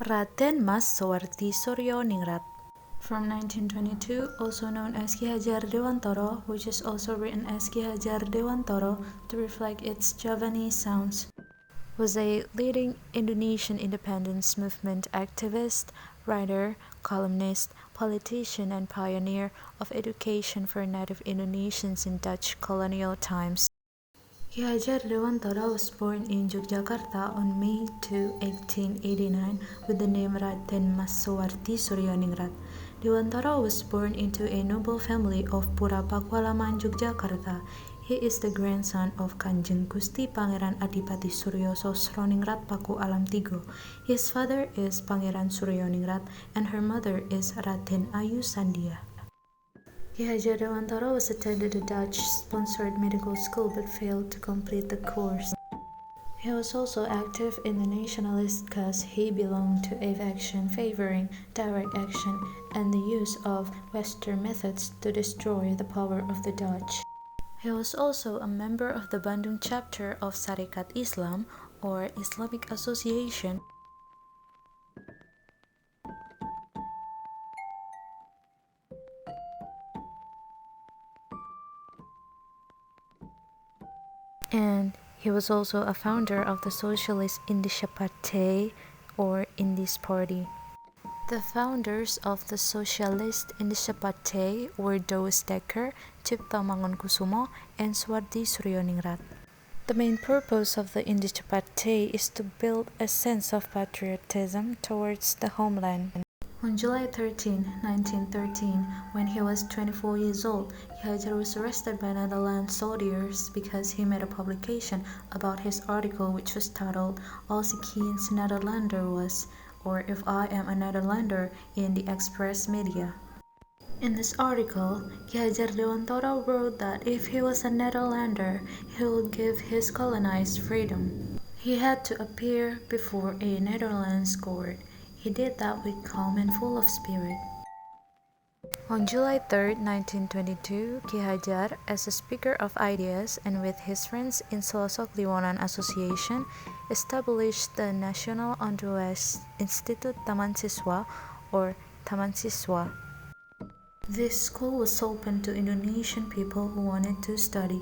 Raden Mas Sawardi Suryaningrat. From 1922, also known as Ki Hajar Dewantara, which is also written as Ki Hajar Dewantara to reflect its Javanese sounds, was a leading Indonesian independence movement activist, writer, columnist, politician, and pioneer of education for native Indonesians in Dutch colonial times. Ki Hajar Dewantara was born in Yogyakarta on May 2, 1889 with the name Raden Mas Sawardi Suryaningrat. Dewantara was born into a noble family of Pura Pakualaman, Yogyakarta. He is the grandson of Kanjeng Gusti Pangeran Adipati Suryo Sosroningrat Paku Alam Tigo. His father is Pangeran Suryaningrat and her mother is Raden Ayu Sandia. Ki Hajar Dewantara was attended a Dutch-sponsored medical school but failed to complete the course. He was also active in the nationalist cause he belonged to a faction favoring direct action and the use of Western methods to destroy the power of the Dutch. He was also a member of the Bandung chapter of Sarekat Islam or Islamic Association. And he was also a founder of the Socialist Indonesia Party or Indies Party. The founders of the Socialist Indonesia Party were Douwes Dekker, Cipta Mangunkusumo, and Suwardi Suryaningrat. The main purpose of the Indonesia Party is to build a sense of patriotism towards the homeland. On July 13, 1913, when he was 24 years old, Ki Hajar was arrested by Netherlands soldiers because he made a publication about his article which was titled Als ik eens Nederlander was, or If I Am a Netherlander, in the Express media. In this article, Ki Hajar Dewantara wrote that if he was a Netherlander, he would give his colonized freedom. He had to appear before a Netherlands court. He did that with calm and full of spirit. On July 3, 1922, Ki Hajar, as a speaker of ideas and with his friends in Selosok Liwonan Association, established the National Underwest Institute Taman Siswa or Taman Siswa. This school was open to Indonesian people who wanted to study.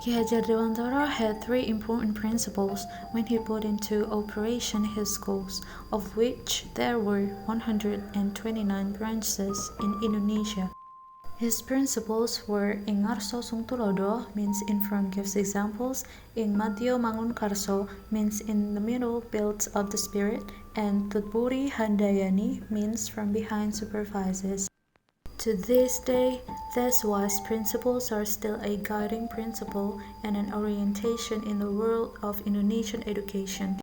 Ki Hajar Dewantara had three important principles when he put into operation his schools, of which there were 129 branches in Indonesia. His principles were Ing Ngarso Sung Tulodo means in front gives examples, Ing Madyo Mangun Karso means in the middle builds up the spirit, and Tutburi Handayani means from behind supervises. To this day, these wise principles are still a guiding principle and an orientation in the world of Indonesian education.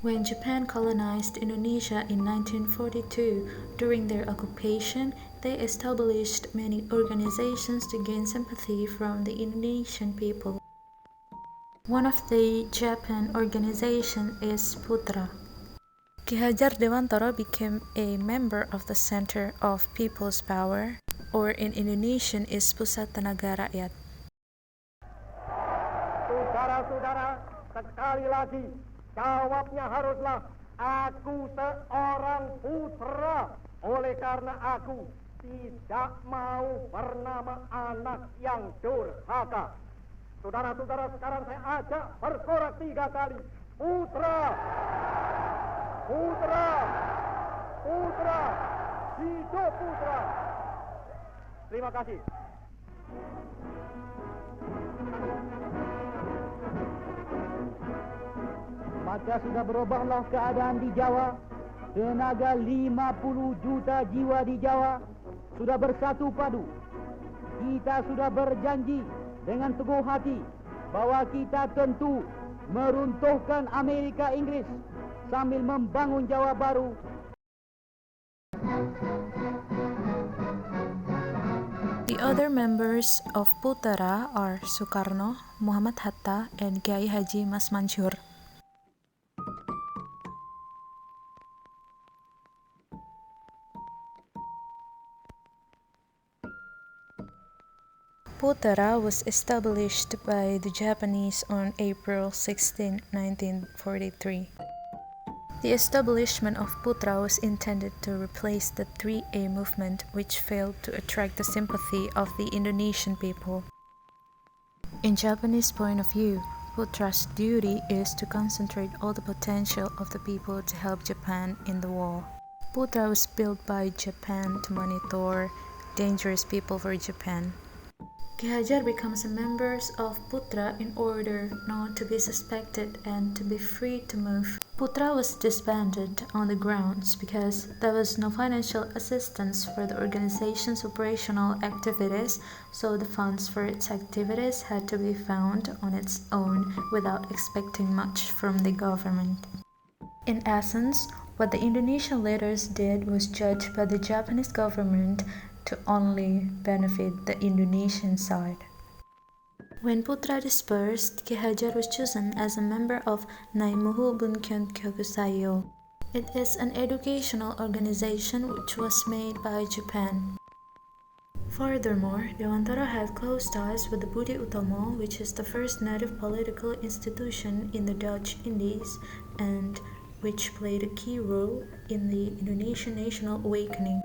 When Japan colonized Indonesia in 1942, during their occupation, they established many organizations to gain sympathy from the Indonesian people. One of the Japan organization is Putra. Ki Hajar Dewantara became a member of the Center of People's Power, or in Indonesian is Pusat Tenaga Rakyat. Saudara-saudara, sekali lagi, jawabnya haruslah aku seorang putra. Oleh karena aku tidak mau bernama anak yang durhaka. Saudara-saudara, sekarang saya ajak bersorak 3 kali. Putra! Putra! Putra! Hidup putra! Terima kasih. Maka sudah berubahlah keadaan di Jawa. Tenaga 50 juta jiwa di Jawa sudah bersatu padu. Kita sudah berjanji dengan teguh hati bahwa kita tentu meruntuhkan Amerika Inggris sambil membangun Jawa baru. The other members of Putra are Soekarno, Muhammad Hatta, and Kiai Haji Mas Mansur. Putra was established by the Japanese on April 16, 1943. The establishment of Putra was intended to replace the 3A movement, which failed to attract the sympathy of the Indonesian people. In Japanese point of view, Putra's duty is to concentrate all the potential of the people to help Japan in the war. Putra was built by Japan to monitor dangerous people for Japan. Ki Hajar becomes a member of Putra in order not to be suspected and to be free to move. Putra was disbanded on the grounds because there was no financial assistance for the organization's operational activities, so the funds for its activities had to be found on its own without expecting much from the government. In essence, what the Indonesian leaders did was judged by the Japanese government to only benefit the Indonesian side. When Putra dispersed, Ki Hajar was chosen as a member of Naimuhu Bunkyon Kyokusayo. It is an educational organization which was made by Japan. Furthermore, Dewantara had close ties with the Budi Utomo, which is the first native political institution in the Dutch Indies and which played a key role in the Indonesian national awakening.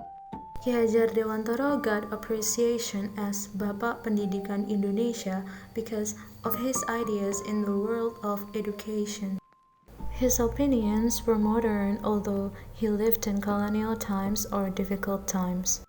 Ki Hajar Dewantara got appreciation as Bapak Pendidikan Indonesia because of his ideas in the world of education. His opinions were modern, although he lived in colonial times or difficult times.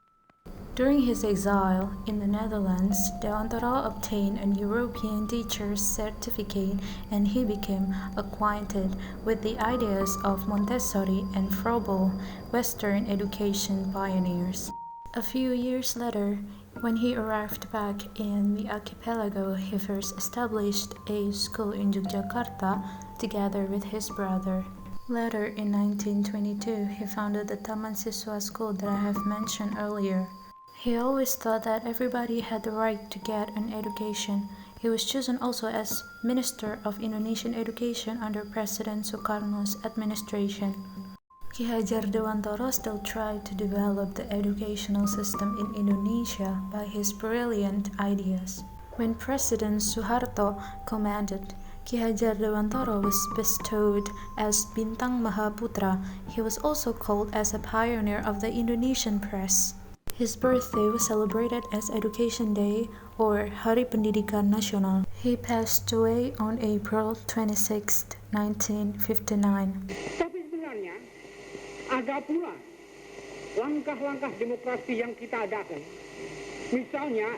During his exile in the Netherlands, Dewantara obtained a European teacher's certificate and he became acquainted with the ideas of Montessori and Froebel, Western education pioneers. A few years later, when he arrived back in the archipelago, he first established a school in Yogyakarta together with his brother. Later, in 1922, he founded the Taman Siswa School that I have mentioned earlier. He always thought that everybody had the right to get an education. He was chosen also as Minister of Indonesian Education under President Sukarno's administration. Ki Hajar Dewantara still tried to develop the educational system in Indonesia by his brilliant ideas. When President Suharto commanded, Ki Hajar Dewantara was bestowed as Bintang Mahaputra. He was also called as a pioneer of the Indonesian press. His birthday was celebrated as Education Day or Hari Pendidikan Nasional. He passed away on April 26, 1959. Tapi sebenarnya ada pula langkah-langkah demokrasi yang kita adakan. Misalnya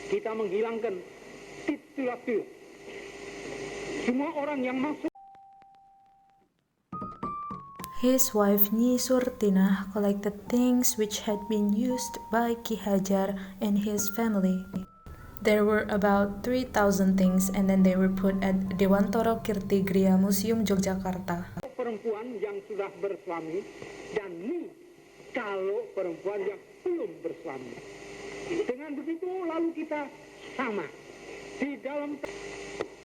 kita menghilangkan titulatur. Semua orang yang masuk. His wife Nyi Surtinah collected things which had been used by Ki Hajar and his family. There were about 3,000 things and then they were put at Dewantara Kirti Griya Museum Yogyakarta. perempuan yang sudah bersuami dan ni kalau perempuan yang belum bersuami. Dengan begitu lalu kita sama di dalam